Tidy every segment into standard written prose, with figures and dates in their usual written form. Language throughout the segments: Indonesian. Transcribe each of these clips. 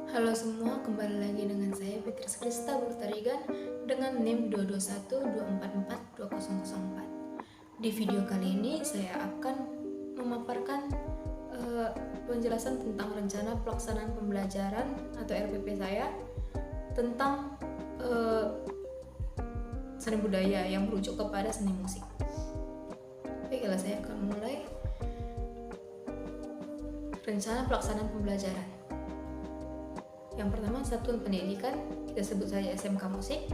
Halo semua, kembali lagi dengan saya Beatrice Krista Burtarigan dengan NIM 221244204. Di video kali ini saya akan memaparkan penjelasan tentang rencana pelaksanaan pembelajaran atau RPP saya tentang seni budaya yang merujuk kepada seni musik. Baiklah, saya akan mulai. Rencana pelaksanaan pembelajaran. Yang pertama, satuan pendidikan, kita sebut saja SMK Musik,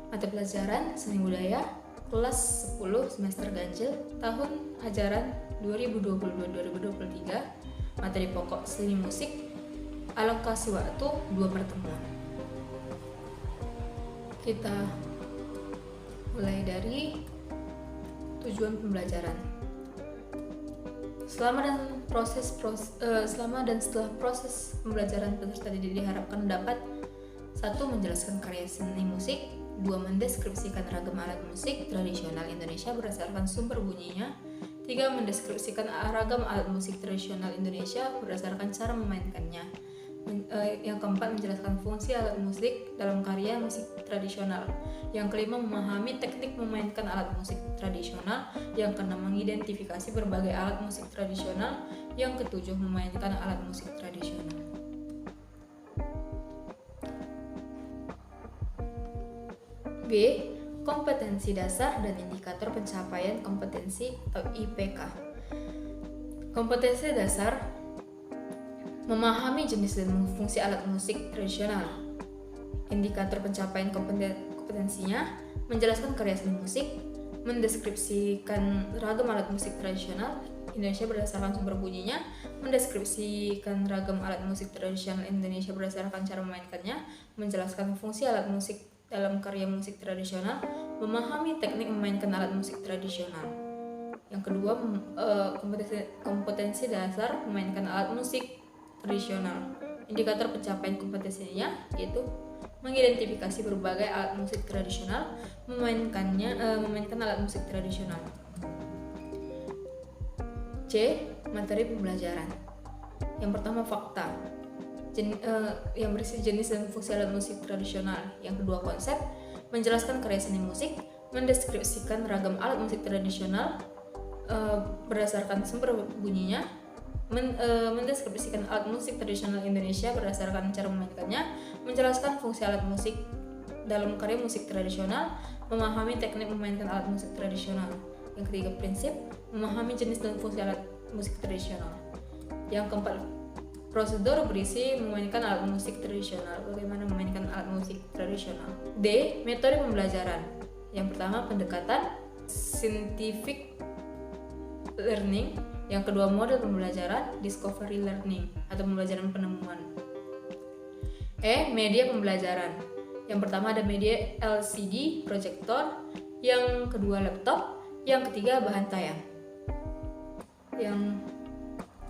mata pelajaran seni budaya, kelas 10 semester ganjil, tahun ajaran 2022-2023, materi pokok seni musik, alokasi waktu 2 pertemuan. Kita mulai dari tujuan pembelajaran. Selama dan setelah proses pembelajaran, peserta didik diharapkan dapat 1. Menjelaskan karya seni musik, 2. Mendeskripsikan ragam alat musik tradisional Indonesia berdasarkan sumber bunyinya, 3. Mendeskripsikan ragam alat musik tradisional Indonesia berdasarkan cara memainkannya, yang keempat, menjelaskan fungsi alat musik dalam karya musik tradisional, yang kelima, memahami teknik memainkan alat musik tradisional, yang keenam, mengidentifikasi berbagai alat musik tradisional, yang ketujuh, memainkan alat musik tradisional. B. Kompetensi dasar dan indikator pencapaian kompetensi atau IPK. Kompetensi dasar memahami jenis dan fungsi alat musik tradisional. Indikator pencapaian kompetensinya menjelaskan karya seni musik, mendeskripsikan ragam alat musik tradisional Indonesia berdasarkan sumber bunyinya, mendeskripsikan ragam alat musik tradisional Indonesia berdasarkan cara memainkannya, menjelaskan fungsi alat musik dalam karya musik tradisional, memahami teknik memainkan alat musik tradisional. Yang kedua, kompetensi dasar memainkan alat musik tradisional. Indikator pencapaian kompetensinya yaitu mengidentifikasi berbagai alat musik tradisional, memainkan alat musik tradisional. C. Materi pembelajaran. Yang pertama, fakta yang berisi jenis dan fungsi alat musik tradisional. Yang kedua, konsep, menjelaskan karya seni musik, mendeskripsikan ragam alat musik tradisional berdasarkan sumber bunyinya, mendeskripsikan alat musik tradisional Indonesia berdasarkan cara memainkannya, menjelaskan fungsi alat musik dalam karya musik tradisional, memahami teknik memainkan alat musik tradisional. Yang ketiga, prinsip, memahami jenis dan fungsi alat musik tradisional. Yang keempat, prosedur berisi memainkan alat musik tradisional. Bagaimana memainkan alat musik tradisional. D. Metode pembelajaran. Yang pertama, pendekatan scientific learning. Yang kedua, model pembelajaran discovery learning atau pembelajaran penemuan. E. Media pembelajaran. Yang pertama ada media LCD, proyektor. Yang kedua, laptop. Yang ketiga, bahan tayang. Yang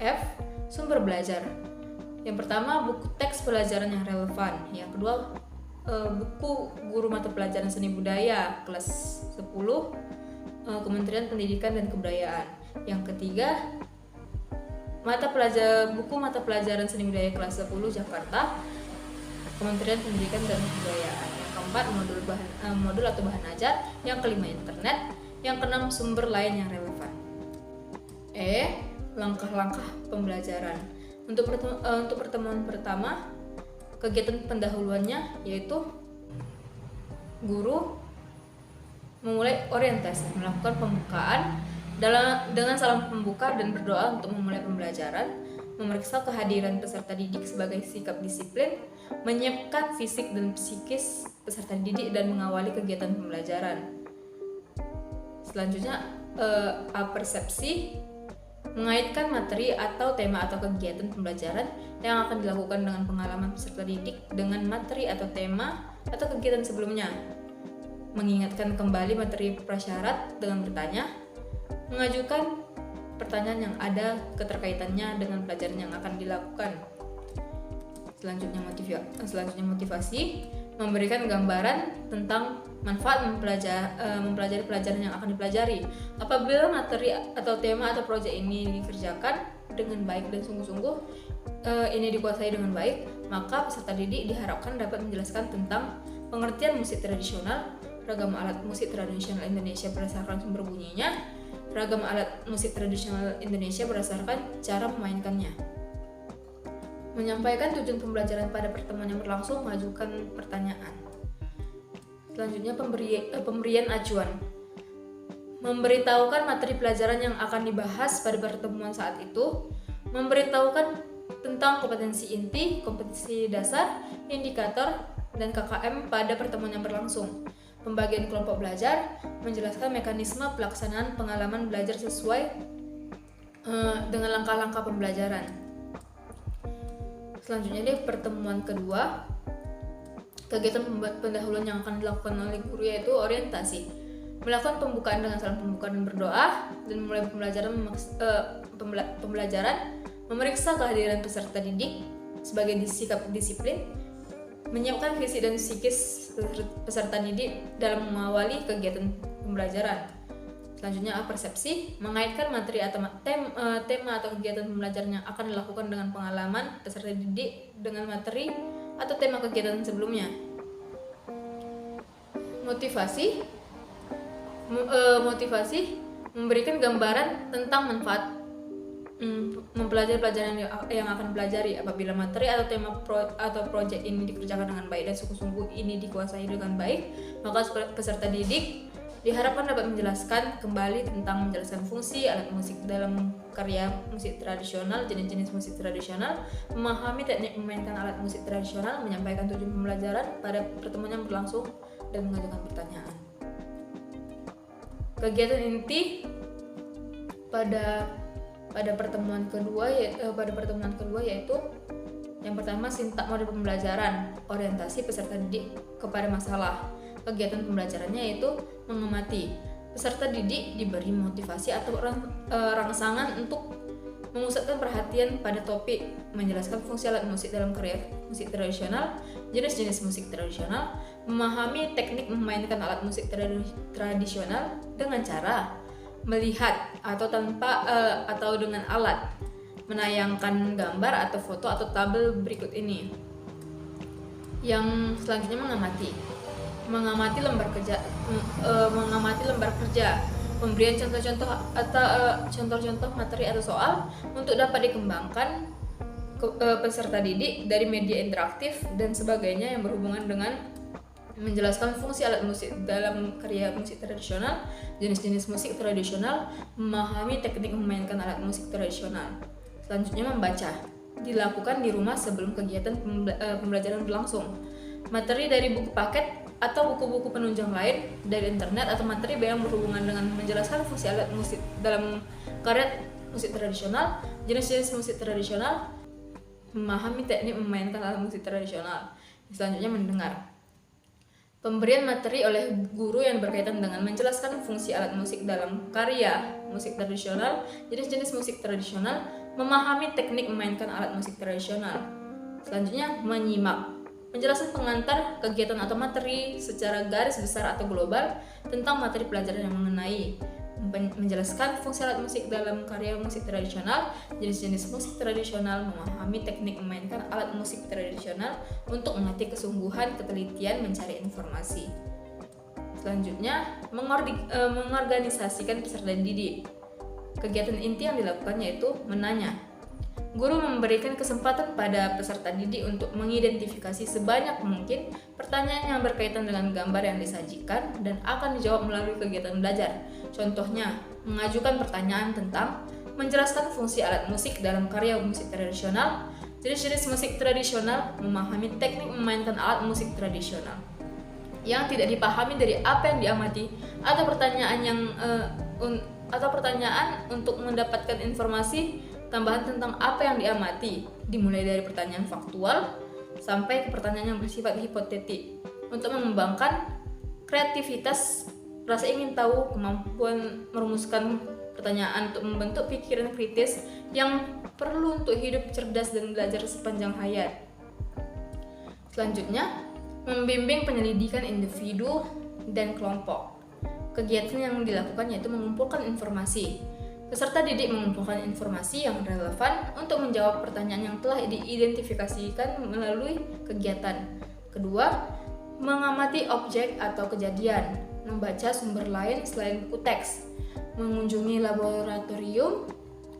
F. Sumber belajar. Yang pertama, buku teks pelajaran yang relevan. Yang kedua, buku guru mata pelajaran seni budaya kelas 10 Kementerian Pendidikan dan Kebudayaan. Yang ketiga, buku mata pelajaran seni budaya kelas 10 Jakarta, Kementerian Pendidikan dan Kebudayaan. Yang keempat, modul atau bahan ajar. Yang kelima, internet. Yang keenam, sumber lain yang relevan. E. Langkah-langkah pembelajaran. Untuk pertemuan pertama, kegiatan pendahuluannya yaitu guru memulai orientasi, melakukan pembukaan dengan salam pembuka dan berdoa untuk memulai pembelajaran, memeriksa kehadiran peserta didik sebagai sikap disiplin, menyiapkan fisik dan psikis peserta didik dan mengawali kegiatan pembelajaran. Selanjutnya, persepsi, mengaitkan materi atau tema atau kegiatan pembelajaran yang akan dilakukan dengan pengalaman peserta didik dengan materi atau tema atau kegiatan sebelumnya, mengingatkan kembali materi prasyarat dengan bertanya, mengajukan pertanyaan yang ada keterkaitannya dengan pelajaran yang akan dilakukan. Selanjutnya motivasi, memberikan gambaran tentang manfaat mempelajari pelajaran yang akan dipelajari. Apabila materi atau tema atau proyek ini dikerjakan dengan baik dan sungguh-sungguh, ini dikuasai dengan baik, maka peserta didik diharapkan dapat menjelaskan tentang pengertian musik tradisional, ragam alat musik tradisional Indonesia berdasarkan sumber bunyinya, ragam alat musik tradisional Indonesia berdasarkan cara memainkannya. Menyampaikan tujuan pembelajaran pada pertemuan yang berlangsung, mengajukan pertanyaan. Selanjutnya pemberian acuan. Memberitahukan materi pelajaran yang akan dibahas pada pertemuan saat itu, memberitahukan tentang kompetensi inti, kompetensi dasar, indikator, dan KKM pada pertemuan yang berlangsung. Pembagian kelompok belajar, menjelaskan mekanisme pelaksanaan pengalaman belajar sesuai dengan langkah-langkah pembelajaran. Selanjutnya pertemuan kedua, kegiatan pendahuluan yang akan dilakukan oleh guru yaitu orientasi. Melakukan pembukaan dengan salam pembuka dan berdoa, dan memulai pembelajaran, memeriksa kehadiran peserta didik sebagai sikap disiplin, menyiapkan visi dan psikis peserta didik dalam mengawali kegiatan pembelajaran. Selanjutnya persepsi, mengaitkan materi atau tema atau kegiatan pembelajaran yang akan dilakukan dengan pengalaman peserta didik dengan materi atau tema kegiatan sebelumnya. Motivasi, memberikan gambaran tentang manfaat mempelajari pelajaran yang akan dipelajari apabila materi atau tema atau proyek ini dikerjakan dengan baik dan sungguh-sungguh ini dikuasai dengan baik, maka peserta didik diharapkan dapat menjelaskan kembali tentang menjelaskan fungsi alat musik dalam karya musik tradisional, jenis-jenis musik tradisional, memahami teknik memainkan alat musik tradisional, menyampaikan tujuan pembelajaran pada pertemuan yang berlangsung, dan mengajukan pertanyaan. Kegiatan inti pada pertemuan kedua yaitu yang pertama sintak model pembelajaran, orientasi peserta didik kepada masalah. Kegiatan pembelajarannya yaitu mengamati. Peserta didik diberi motivasi atau rangsangan untuk memusatkan perhatian pada topik, menjelaskan fungsi alat musik dalam karya musik tradisional, jenis-jenis musik tradisional, memahami teknik memainkan alat musik tradisional dengan cara melihat atau atau dengan alat, menayangkan gambar atau foto atau tabel berikut ini. Yang selanjutnya mengamati lembar kerja, pemberian contoh-contoh atau contoh-contoh materi atau soal untuk dapat dikembangkan peserta didik dari media interaktif dan sebagainya yang berhubungan dengan menjelaskan fungsi alat musik dalam karya musik tradisional, jenis-jenis musik tradisional, memahami teknik memainkan alat musik tradisional. Selanjutnya membaca, dilakukan di rumah sebelum kegiatan pembelajaran berlangsung. Materi dari buku paket atau buku-buku penunjang lain dari internet atau materi yang berhubungan dengan menjelaskan fungsi alat musik dalam karya musik tradisional, jenis-jenis musik tradisional, memahami teknik memainkan alat musik tradisional. Selanjutnya mendengar. Pemberian materi oleh guru yang berkaitan dengan menjelaskan fungsi alat musik dalam karya musik tradisional, jenis-jenis musik tradisional, memahami teknik memainkan alat musik tradisional. Selanjutnya menyimak. Penjelasan pengantar kegiatan atau materi secara garis besar atau global tentang materi pelajaran yang mengenai menjelaskan fungsi alat musik dalam karya musik tradisional, jenis-jenis musik tradisional, memahami teknik memainkan alat musik tradisional untuk melatih kesungguhan ketelitian mencari informasi. Selanjutnya, mengorganisasikan peserta didik. Kegiatan inti yang dilakukan yaitu menanya. Guru memberikan kesempatan pada peserta didik untuk mengidentifikasi sebanyak mungkin pertanyaan yang berkaitan dengan gambar yang disajikan dan akan dijawab melalui kegiatan belajar. Contohnya, mengajukan pertanyaan tentang menjelaskan fungsi alat musik dalam karya musik tradisional, jenis-jenis musik tradisional, memahami teknik memainkan alat musik tradisional. Yang tidak dipahami dari apa yang diamati atau pertanyaan untuk mendapatkan informasi tambahan tentang apa yang diamati, dimulai dari pertanyaan faktual sampai ke pertanyaan yang bersifat hipotetik, untuk mengembangkan kreativitas, rasa ingin tahu, kemampuan merumuskan pertanyaan untuk membentuk pikiran kritis yang perlu untuk hidup cerdas dan belajar sepanjang hayat. Selanjutnya, membimbing penyelidikan individu dan kelompok. Kegiatan yang dilakukan yaitu mengumpulkan informasi, Peserta didik mengumpulkan informasi yang relevan untuk menjawab pertanyaan yang telah diidentifikasikan melalui kegiatan. Kedua, mengamati objek atau kejadian, membaca sumber lain selain buku teks, mengunjungi laboratorium,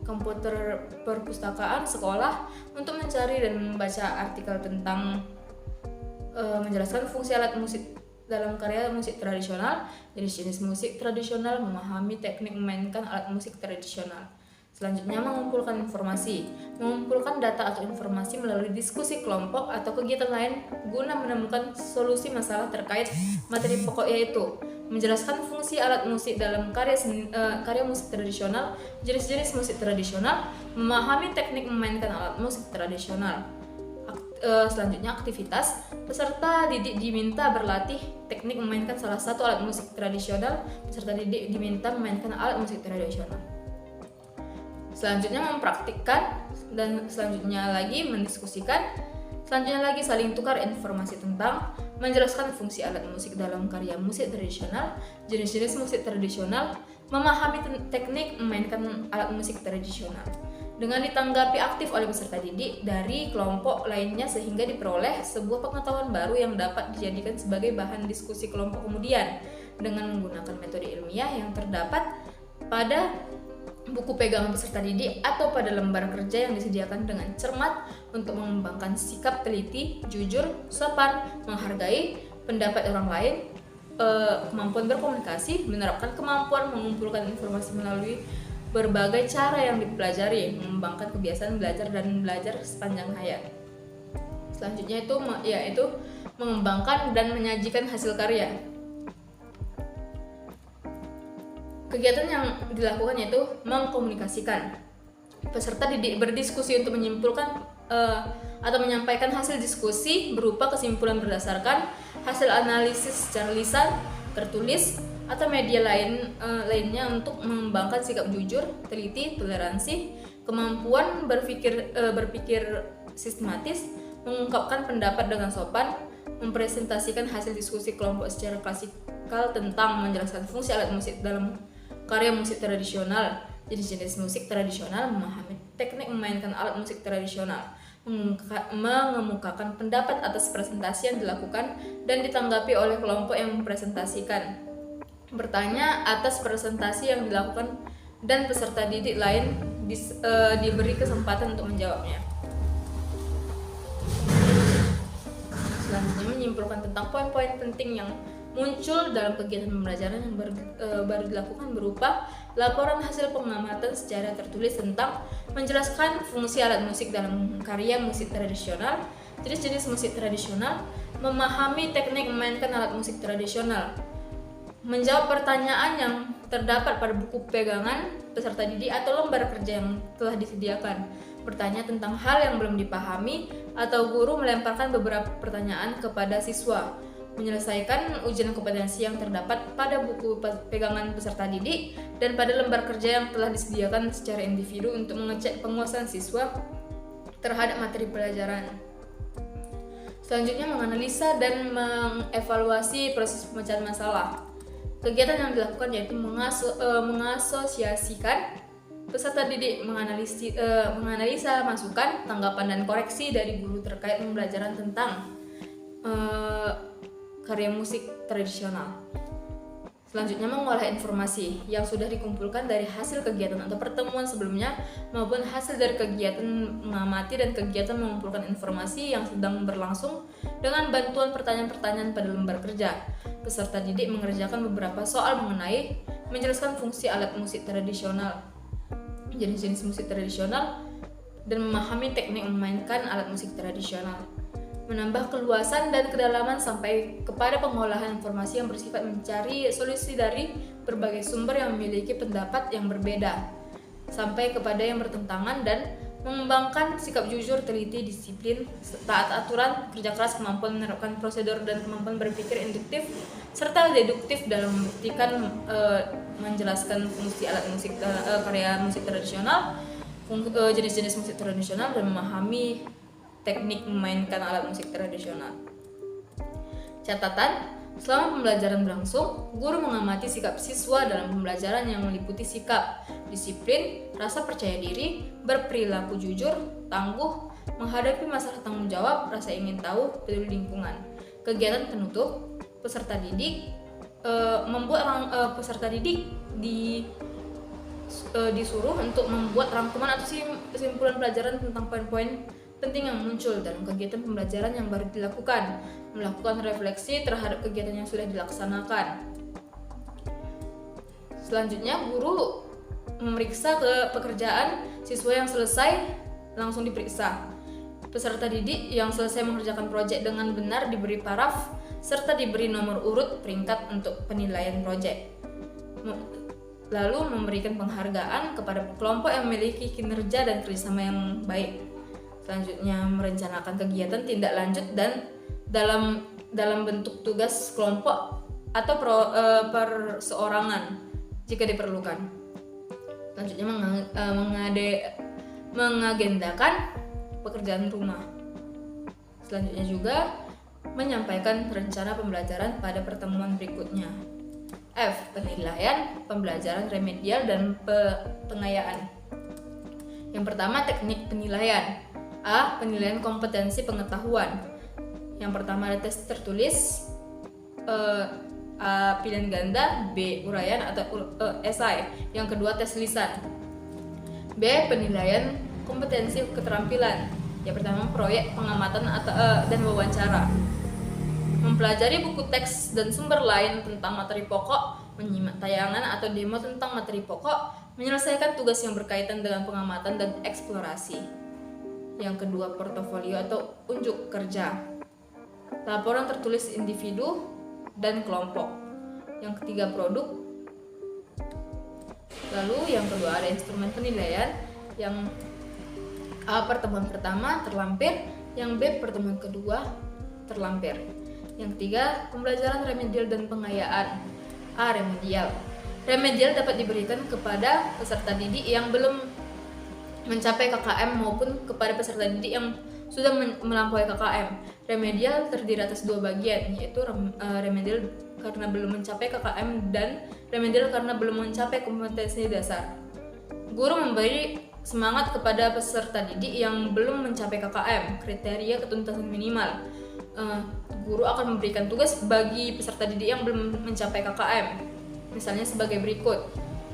komputer perpustakaan sekolah untuk mencari dan membaca artikel tentang menjelaskan fungsi alat musik dalam karya musik tradisional, jenis-jenis musik tradisional, memahami teknik memainkan alat musik tradisional. Selanjutnya, mengumpulkan informasi, mengumpulkan data atau informasi melalui diskusi kelompok atau kegiatan lain guna menemukan solusi masalah terkait materi pokok, yaitu menjelaskan fungsi alat musik dalam karya musik tradisional, jenis-jenis musik tradisional, memahami teknik memainkan alat musik tradisional. Selanjutnya, aktivitas. Peserta didik diminta berlatih teknik memainkan salah satu alat musik tradisional. Peserta didik diminta memainkan alat musik tradisional. Selanjutnya, mempraktikkan, dan selanjutnya lagi mendiskusikan. Selanjutnya lagi saling tukar informasi tentang menjelaskan fungsi alat musik dalam karya musik tradisional, jenis-jenis musik tradisional, memahami teknik memainkan alat musik tradisional. Dengan ditanggapi aktif oleh peserta didik dari kelompok lainnya sehingga diperoleh sebuah pengetahuan baru yang dapat dijadikan sebagai bahan diskusi kelompok kemudian dengan menggunakan metode ilmiah yang terdapat pada buku pegangan peserta didik atau pada lembar kerja yang disediakan dengan cermat untuk mengembangkan sikap teliti, jujur, sopan, menghargai pendapat orang lain, kemampuan berkomunikasi, menerapkan kemampuan mengumpulkan informasi melalui berbagai cara yang dipelajari, mengembangkan kebiasaan belajar dan belajar sepanjang hayat. Selanjutnya yaitu mengembangkan dan menyajikan hasil karya. Kegiatan yang dilakukan yaitu mengkomunikasikan. Peserta didik berdiskusi untuk menyimpulkan atau menyampaikan hasil diskusi berupa kesimpulan berdasarkan hasil analisis secara lisan, tertulis, atau media lainnya untuk mengembangkan sikap jujur, teliti, toleransi, kemampuan berpikir sistematis, mengungkapkan pendapat dengan sopan, mempresentasikan hasil diskusi kelompok secara klasikal tentang menjelaskan fungsi alat musik dalam karya musik tradisional, jenis-jenis musik tradisional, memahami teknik memainkan alat musik tradisional, mengemukakan pendapat atas presentasi yang dilakukan dan ditanggapi oleh kelompok yang mempresentasikan, bertanya atas presentasi yang dilakukan dan peserta didik lain diberi kesempatan untuk menjawabnya. Selanjutnya, menyimpulkan tentang poin-poin penting yang muncul dalam kegiatan pembelajaran yang baru dilakukan berupa laporan hasil pengamatan secara tertulis tentang menjelaskan fungsi alat musik dalam karya musik tradisional, jenis-jenis musik tradisional, memahami teknik memainkan alat musik tradisional, menjawab pertanyaan yang terdapat pada buku pegangan peserta didik atau lembar kerja yang telah disediakan, bertanya tentang hal yang belum dipahami atau guru melemparkan beberapa pertanyaan kepada siswa, menyelesaikan ujian kompetensi yang terdapat pada buku pegangan peserta didik dan pada lembar kerja yang telah disediakan secara individu untuk mengecek penguasaan siswa terhadap materi pelajaran. Selanjutnya, menganalisa dan mengevaluasi proses pemecahan masalah. Kegiatan yang dilakukan yaitu mengasosiasikan peserta didik menganalisa masukan, tanggapan, dan koreksi dari guru terkait pembelajaran tentang karya musik tradisional. Selanjutnya, mengolah informasi yang sudah dikumpulkan dari hasil kegiatan atau pertemuan sebelumnya maupun hasil dari kegiatan mengamati dan kegiatan mengumpulkan informasi yang sedang berlangsung dengan bantuan pertanyaan-pertanyaan pada lembar kerja. Peserta didik mengerjakan beberapa soal mengenai menjelaskan fungsi alat musik tradisional, jenis-jenis musik tradisional, dan memahami teknik memainkan alat musik tradisional. Menambah keluasan dan kedalaman sampai kepada pengolahan informasi yang bersifat mencari solusi dari berbagai sumber yang memiliki pendapat yang berbeda sampai kepada yang bertentangan, dan mengembangkan sikap jujur, teliti, disiplin, taat aturan, kerja keras, kemampuan menerapkan prosedur, dan kemampuan berpikir induktif serta deduktif dalam membuktikan menjelaskan fungsi alat musik karya musik tradisional, jenis-jenis musik tradisional, dan memahami teknik memainkan alat musik tradisional. Catatan, Selama pembelajaran berlangsung, guru mengamati sikap siswa dalam pembelajaran yang meliputi sikap, disiplin, rasa percaya diri, berperilaku jujur, tangguh, menghadapi masalah tanggung jawab, rasa ingin tahu, peduli lingkungan. Kegiatan penutup, peserta didik disuruh untuk membuat rangkuman atau kesimpulan pelajaran tentang poin-poin penting yang muncul dalam kegiatan pembelajaran yang baru dilakukan, melakukan refleksi terhadap kegiatan yang sudah dilaksanakan. Selanjutnya, guru memeriksa ke pekerjaan siswa yang selesai langsung diperiksa. Peserta didik yang selesai mengerjakan proyek dengan benar diberi paraf serta diberi nomor urut peringkat untuk penilaian proyek. Lalu memberikan penghargaan kepada kelompok yang memiliki kinerja dan kerjasama yang baik. Selanjutnya, merencanakan kegiatan tindak lanjut dan dalam bentuk tugas kelompok atau perseorangan jika diperlukan. Selanjutnya, mengagendakan pekerjaan rumah. Selanjutnya juga menyampaikan rencana pembelajaran pada pertemuan berikutnya. F. Penilaian pembelajaran remedial dan pengayaan. Yang pertama, teknik penilaian. A. Penilaian kompetensi pengetahuan. Yang pertama ada tes tertulis, A. Pilihan ganda, B. Uraian atau esai. Yang kedua tes lisan. B. Penilaian kompetensi keterampilan. Yang pertama proyek pengamatan dan wawancara. Mempelajari buku teks dan sumber lain tentang materi pokok, menyimak tayangan atau demo tentang materi pokok, menyelesaikan tugas yang berkaitan dengan pengamatan dan eksplorasi. Yang kedua, portofolio atau unjuk kerja. Laporan tertulis individu dan kelompok. Yang ketiga, produk. Lalu yang kedua ada instrumen penilaian. Yang A, pertemuan pertama terlampir, yang B, pertemuan kedua terlampir. Yang ketiga, pembelajaran remedial dan pengayaan. A. Remedial. Remedial dapat diberikan kepada peserta didik yang belum mencapai KKM maupun kepada peserta didik yang sudah melampaui KKM. Remedial terdiri atas dua bagian, yaitu remedial karena belum mencapai KKM dan remedial karena belum mencapai kompetensi dasar. Guru memberi semangat kepada peserta didik yang belum mencapai KKM, kriteria ketuntasan minimal. Guru akan memberikan tugas bagi peserta didik yang belum mencapai KKM, misalnya sebagai berikut,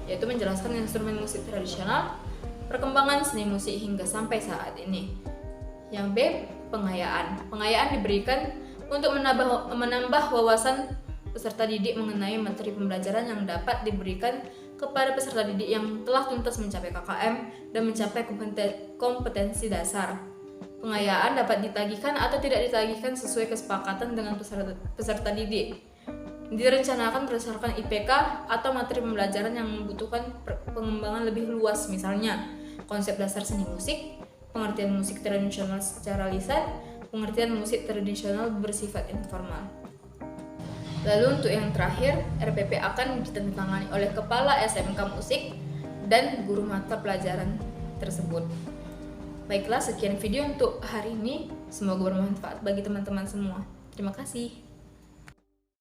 yaitu menjelaskan instrumen musik tradisional, perkembangan seni musik hingga sampai saat ini. Yang B, pengayaan. Pengayaan diberikan untuk menambah wawasan peserta didik mengenai materi pembelajaran yang dapat diberikan kepada peserta didik yang telah tuntas mencapai KKM dan mencapai kompetensi dasar. Pengayaan dapat ditagihkan atau tidak ditagihkan sesuai kesepakatan dengan peserta didik. Direncanakan berdasarkan IPK atau materi pembelajaran yang membutuhkan pengembangan lebih luas, misalnya konsep dasar seni musik, pengertian musik tradisional secara lisan, pengertian musik tradisional bersifat informal. Lalu untuk yang terakhir, RPP akan ditandatangani oleh kepala SMK musik dan guru mata pelajaran tersebut. Baiklah, sekian video untuk hari ini. Semoga bermanfaat bagi teman-teman semua. Terima kasih.